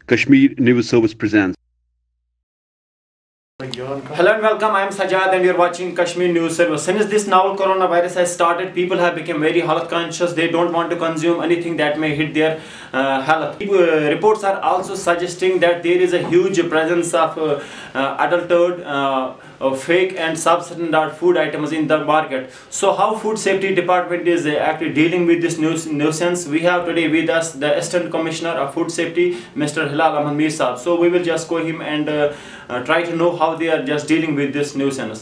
Kashmir News Service presents. Hello and welcome. I am Sajad and you are watching Kashmir News Service. Since this novel coronavirus has started, people have become very health conscious. They don't want to consume anything that may hit their health. Reports are also suggesting that there is a huge presence of adulterated, fake and substandard food items in the market. So how food safety department is actually dealing with this nuisance? We have today with us the Assistant Commissioner of Food Safety, Mr. Hilal Ahmed Mir Saab. So we will just go him and try to know how they are just dealing with this nuisance.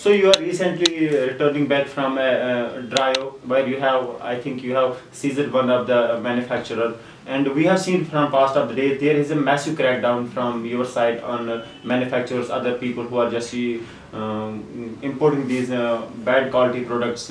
So you are recently returning back from Dryo, where you have, I think you have seized one of the manufacturer, and we have seen from past of the days there is a massive crackdown from your side on manufacturers, other people who are just importing these bad quality products.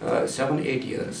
7-8 years.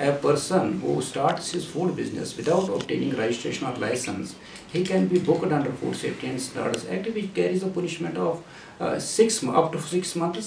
a person who starts his food business without obtaining registration or license, he can be booked under Food Safety and Standards Act, which carries a punishment of up to 6 months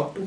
up to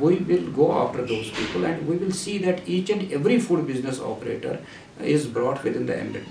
we will go after those people and we will see that each and every food business operator is brought within the ambit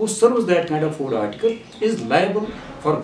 who serves that kind of food article is liable for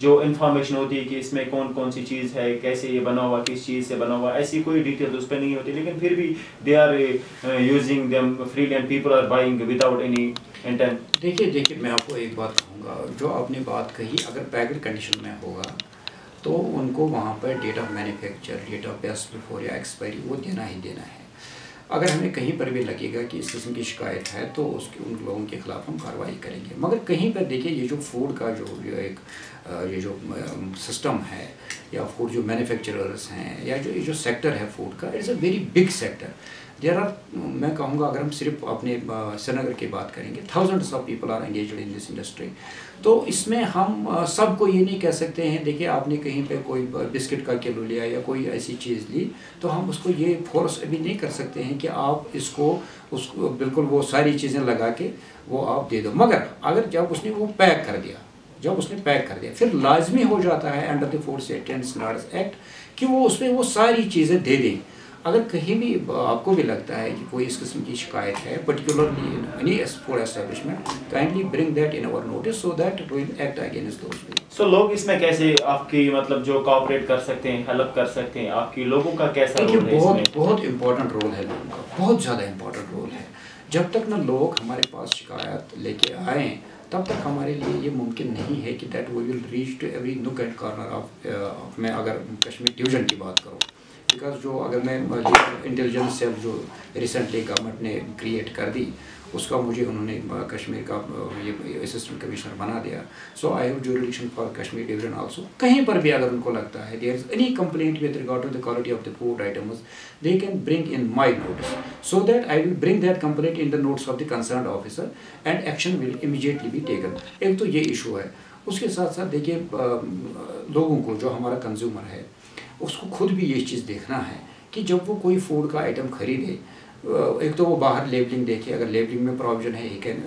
جو information ہوتی ہے کہ اس میں کون کون سی چیز ہے, کیسے یہ بنا ہوا, کس چیز سے بنا ہوا, ایسی کوئی ڈیٹیل اس پہ نہیں ہوتی, لیکن پھر بھی they are using them freely and people are buying without any intent. دیکھیے میں آپ کو ایک بات کہوں گا, جو آپ نے بات کہی, اگر پیکڈ کنڈیشن میں ہوگا تو ان کو وہاں پر date of manufacture, date of best before یا ایکسپائری وہ دینا ہی دینا ہے. اگر ہمیں کہیں پر بھی لگے گا کہ اس قسم کی شکایت ہے تو ان لوگوں کے خلاف ہم کارروائی کریں گے. مگر کہیں پر دیکھیے یہ جو فوڈ کا یہ جو سسٹم ہے یا فوڈ جو مینوفیکچررز ہیں یا جو یہ جو سیکٹر ہے فوڈ کا, it's a very big sector. There are, میں کہوں گا اگر ہم صرف اپنے سری نگر کی بات کریں گے, thousands of people are engaged in this industry. تو اس میں ہم سب کو یہ نہیں کہہ سکتے ہیں دیکھیے آپ نے کہیں پہ کوئی بسکٹ کا کلو لیا یا کوئی ایسی چیز لی تو ہم اس کو یہ فورس ابھی نہیں کر سکتے ہیں کہ آپ اس کو بالکل وہ ساری چیزیں لگا کے وہ آپ دے دو. مگر اگر جب اس نے وہ پیک کر دیا پھر لازمی ہو جاتا ہے under the food safety and standards act کہ وہ اس میں وہ ساری چیزیں دے دیں. اگر کہیں بھی آپ کو بھی لگتا ہے کہ کوئی اس قسم کی شکایت ہے particularly in any food establishment, kindly bring that in our notice so that we will act against those people. So لوگ اس میں کیسے آپ کی مطلب جو کوآپریٹ کر سکتے ہیں, ہیلپ کر سکتے ہیں, آپ کی لوگوں کا کیسا رول ہے؟ بہت امپورٹنٹ رول ہے لوگوں کا, بہت زیادہ امپورٹنٹ رول ہے. جب تک نہ لوگ ہمارے پاس شکایت لے کے آئیں تب تک ہمارے لیے یہ ممکن نہیں ہے کہ that we will reach to every nook and corner of میں اگر کشمیر ڈویژن کی بات کروں. بیکاز جو اگر میں انٹیلیجنس سیل جو ریسنٹلی گورنمنٹ نے کریٹ کر دی اس کا مجھے انہوں نے کشمیر کا یہ اسسٹنٹ کمشنر بنا دیا. So I have jurisdiction for Kashmir division also. کہیں پر بھی اگر ان کو لگتا ہے there is any complaint with regard to the quality of the food items they can bring in my notice so that I will bring that complaint in the notice of the concerned officer and action will immediately be taken. ایک تو یہ issue ہے. اس کے ساتھ ساتھ دیکھیے لوگوں کو جو ہمارا کنزیومر ہے اس کو خود بھی یہ چیز دیکھنا ہے کہ جب وہ کوئی فوڈ کا آئٹم خریدے, ایک تو وہ باہر لیبلنگ دیکھے, اگر لیبلنگ میں پروویژن ہے ہی کین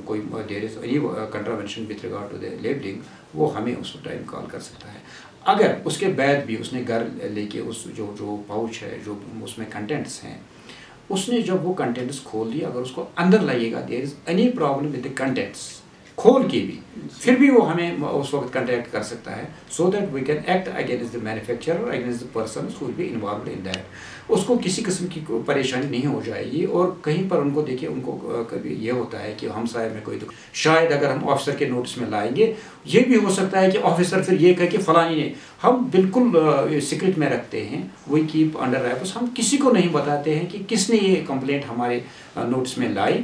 کوئی there is any contravention with regard to the labelling وہ ہمیں اس ٹائم کال کر سکتا ہے. اگر اس کے بعد بھی اس نے گھر لے کے اس جو پاؤچ ہے جو اس میں کنٹینٹس ہیں اس نے جب وہ کنٹینٹس کھول دیا, اگر اس کو اندر لگے گا there is any problem with the contents کھول کے بھی پھر بھی وہ ہمیں اس وقت کنٹیکٹ کر سکتا ہے so that we can act against the manufacturer against the person who will be involved in that. اس کو کسی قسم کی پریشانی نہیں ہو جائے گی. اور کہیں پر ان کو دیکھیے ان کو کبھی یہ ہوتا ہے کہ ہمسائے میں کوئی شاید اگر ہم آفیسر کے نوٹس میں لائیں گے یہ بھی ہو سکتا ہے کہ آفیسر پھر یہ کہے کہ فلانی نے, ہم بالکل سیکرٹ میں رکھتے ہیں, وی کیپ انڈر ریپس. ہم کسی کو نہیں بتاتے ہیں کہ کس نے یہ کمپلینٹ ہمارے نوٹس میں لائی.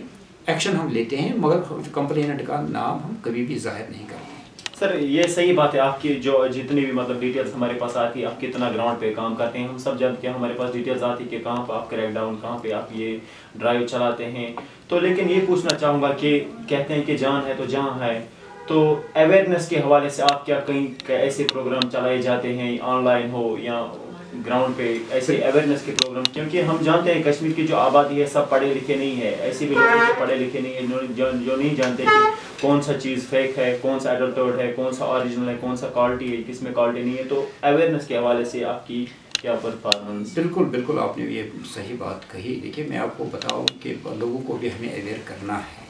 ایکشن ہم لیتے ہیں مگر کمپلیننٹ کا نام ہم کبھی بھی ظاہر نہیں کرتے. سر یہ صحیح بات ہے آپ کی, جو جتنی بھی مطلب ڈیٹیلس ہمارے پاس آتی ہے, آپ کتنا گراؤنڈ پہ کام کرتے ہیں, ہم سب جب کہ ہمارے پاس ڈیٹیلس آتی ہے کہ کہاں پہ آپ کریک ڈاؤن, کہاں پہ آپ یہ ڈرائیو چلاتے ہیں. تو لیکن یہ پوچھنا چاہوں گا کہ کہتے ہیں کہ جان ہے تو جہاں ہے, تو اویئرنیس کے حوالے سے آپ کیا کہیں ایسے پروگرام چلائے جاتے ہیں آن لائن ہو یا گراؤنڈ پہ ایسے اویئرنیس کے پروگرام؟ کیونکہ ہم جانتے ہیں کشمیر کی جو آبادی ہے سب پڑھے لکھے نہیں ہے, ایسے بھی لوگ جو پڑھے لکھے نہیں ہیں جو نہیں جانتے کہ کون سا چیز فیک ہے, کون سا ایڈلٹرڈ ہے, کون سا اوریجنل ہے, کون سا کوالٹی ہے, کس میں کوالٹی نہیں ہے. تو اویئرنیس کے حوالے سے آپ کی کیا پرفارمنس؟ بالکل آپ نے یہ صحیح بات کہی. دیکھیے میں آپ کو بتاؤں کہ لوگوں کو بھی ہمیں اویئر کرنا ہے.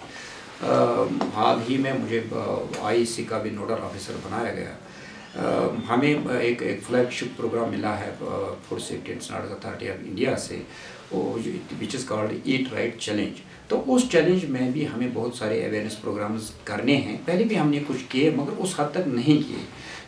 حال ہی میں مجھے آئی سی کا بھی نوڈل آفیسر بنایا گیا. ہمیں ایک فلیگ شپ پروگرام ملا ہے food safety and standards authority of India سے, which is called eat right challenge. تو اس چیلنج میں بھی ہمیں بہت سارے اویئرنیس پروگرامز کرنے ہیں. پہلے بھی ہم نے کچھ کیے مگر اس حد تک نہیں کیے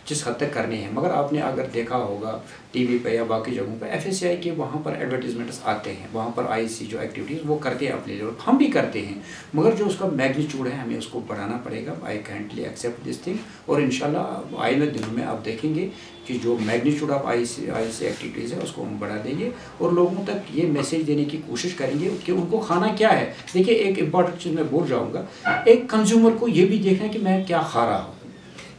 جس حد تک کرنے ہیں. مگر آپ نے اگر دیکھا ہوگا ٹی وی پہ یا باقی جگہوں پہ ایف ایس سی آئی کے وہاں پر ایڈورٹیزمنٹس آتے ہیں, وہاں پر آئی سی جو ایکٹیویٹیز وہ کرتے ہیں اپنے لیول, ہم بھی کرتے ہیں. مگر جو اس کا میگنیچیوڈ ہے ہمیں اس کو بڑھانا پڑے گا. آئی کائنڈلی ایکسیپٹ دس تھنگ. اور انشاءاللہ آئندہ دنوں میں آپ دیکھیں گے کہ جو magnitude of I C activities ہے اس کو ہم بڑھا دیں گے اور لوگوں تک یہ میسیج دینے کی کوشش کریں گے کہ ان کو کھانا کیا ہے. دیکھیے ایک امپورٹنٹ چیز میں بول جاؤں گا, ایک کنزیومر کو یہ بھی دیکھنا ہے کہ میں کیا کھا رہا ہوں.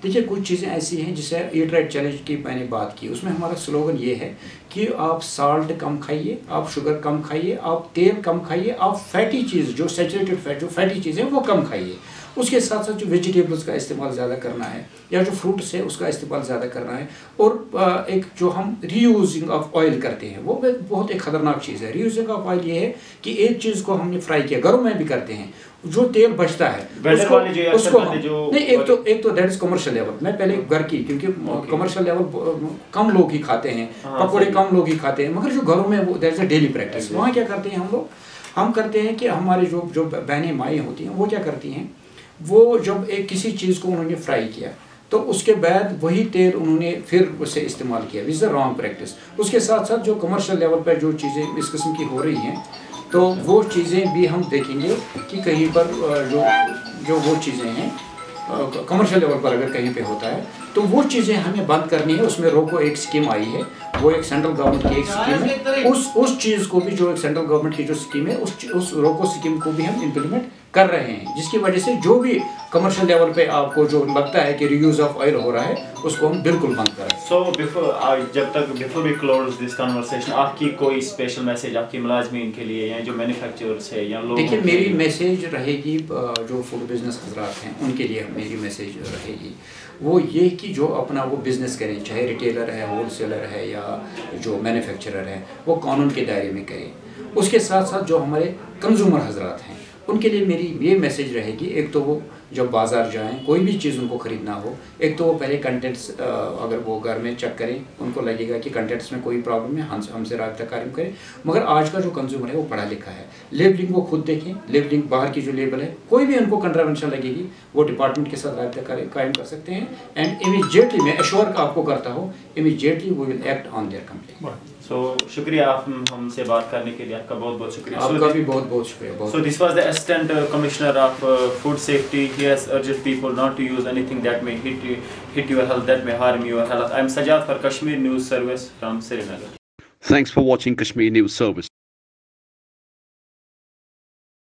دیکھیے کچھ چیزیں ایسی ہیں جسے ایٹ رائٹ چیلنج کی میں نے بات کی, اس میں ہمارا سلوگن یہ ہے کہ آپ سالٹ کم کھائیے, آپ شوگر کم کھائیے, آپ تیل کم کھائیے, آپ فیٹی چیز جو سیچوریٹڈ فیٹ جو فیٹی چیزیں وہ کم کھائیے. اس کے ساتھ ساتھ جو ویجیٹیبلس کا استعمال زیادہ کرنا ہے یا جو فروٹس ہے اس کا استعمال زیادہ کرنا ہے. اور ایک جو ہم ری یوزنگ آف آئل کرتے ہیں وہ بہت ایک خطرناک چیز ہے. ری یوزنگ آف آئل یہ ہے کہ ایک چیز کو ہم نے فرائی کیا, گھروں میں بھی کرتے ہیں, جو تیل بچتا ہے اس کو نہیں, ایک تو دیٹ از کمرشل لیول. میں پہلے گھر کی, کیونکہ کمرشل لیول کم لوگ ہی کھاتے ہیں, پکوڑے کم لوگ ہی کھاتے ہیں, مگر جو گھروں میں وہ that is a daily practice. وہاں کیا کرتے ہیں ہم کرتے ہیں کہ ہمارے جو بہنیں مائیں ہوتی ہیں وہ کیا کرتی ہیں, وہ جب ایک کسی چیز کو انہوں نے فرائی کیا تو اس کے بعد وہی تیل انہوں نے پھر اسے استعمال کیا, وچ از اے رانگ پریکٹس. اس کے ساتھ ساتھ جو کمرشل لیول پر جو چیزیں اس قسم کی ہو رہی ہیں تو وہ چیزیں بھی ہم دیکھیں گے کہ کہیں پر جو وہ چیزیں ہیں کمرشل لیول پر اگر کہیں پہ ہوتا ہے تو وہ چیزیں ہمیں بند کرنی ہے. اس میں روکو ایک اسکیم آئی ہے, وہ ایک سینٹرل گورنمنٹ کی ایک اسکیم ہے. اس چیز کو بھی جو ایک سینٹرل گورنمنٹ کی جو اسکیم ہے اس روکو اسکیم کو بھی ہم امپلیمنٹ کر رہے ہیں, جس کی وجہ سے جو بھی کمرشل لیول پہ آپ کو جو لگتا ہے کہ ری یوز آف آئل ہو رہا ہے اس کو ہم بالکل بند کریں. So before we close this conversation, آپ کی کوئی اسپیشل میسیج آپ کی ملازمین کے لیے یا جو مینوفیکچررس ہے یا لوگ؟ دیکھیے میری میسیج رہے گی جو فوڈ بزنس حضرات ہیں ان کے لیے میری میسیج رہے گی وہ یہ کہ جو اپنا وہ بزنس کریں, چاہے ریٹیلر ہے, ہول سیلر ہے یا جو مینوفیکچرر ہے, وہ قانون کے دائرے میں کریں. اس کے ساتھ ساتھ جو ہمارے کنزیومر حضرات ہیں ان کے لیے میری یہ میسیج رہے گی, ایک تو وہ جب بازار جائیں کوئی بھی چیز ان کو خریدنا ہو, ایک تو وہ پہلے کنٹینٹس اگر وہ گھر میں چیک کریں, ان کو لگے گا کہ کنٹینٹس میں کوئی پرابلم ہے ہم سے رابطہ قائم کریں. مگر آج کا جو کنزیومر ہے وہ پڑھا لکھا ہے, لیبلنگ وہ خود دیکھیں, لیبلنگ باہر کی جو لیبل ہے کوئی بھی ان کو کنٹراوینشن لگے گی وہ ڈپارٹمنٹ کے ساتھ رابطہ قائم کر سکتے ہیں. اینڈ امیجیٹلی میں ایشور آپ کو کرتا ہوں, immediately we will act on their complain. So شکریہ آپ ہم سے بات کرنے کے لیے, آپ کا بہت بہت شکریہ. آپ کا بھی بہت بہت شکریہ. So this was the Assistant Commissioner of Food Safety. He has urged people not to use anything that may hit your health, that may harm your health. I am Sajjad for Kashmir News Service from Srinagar. Thanks for watching Kashmir News Service.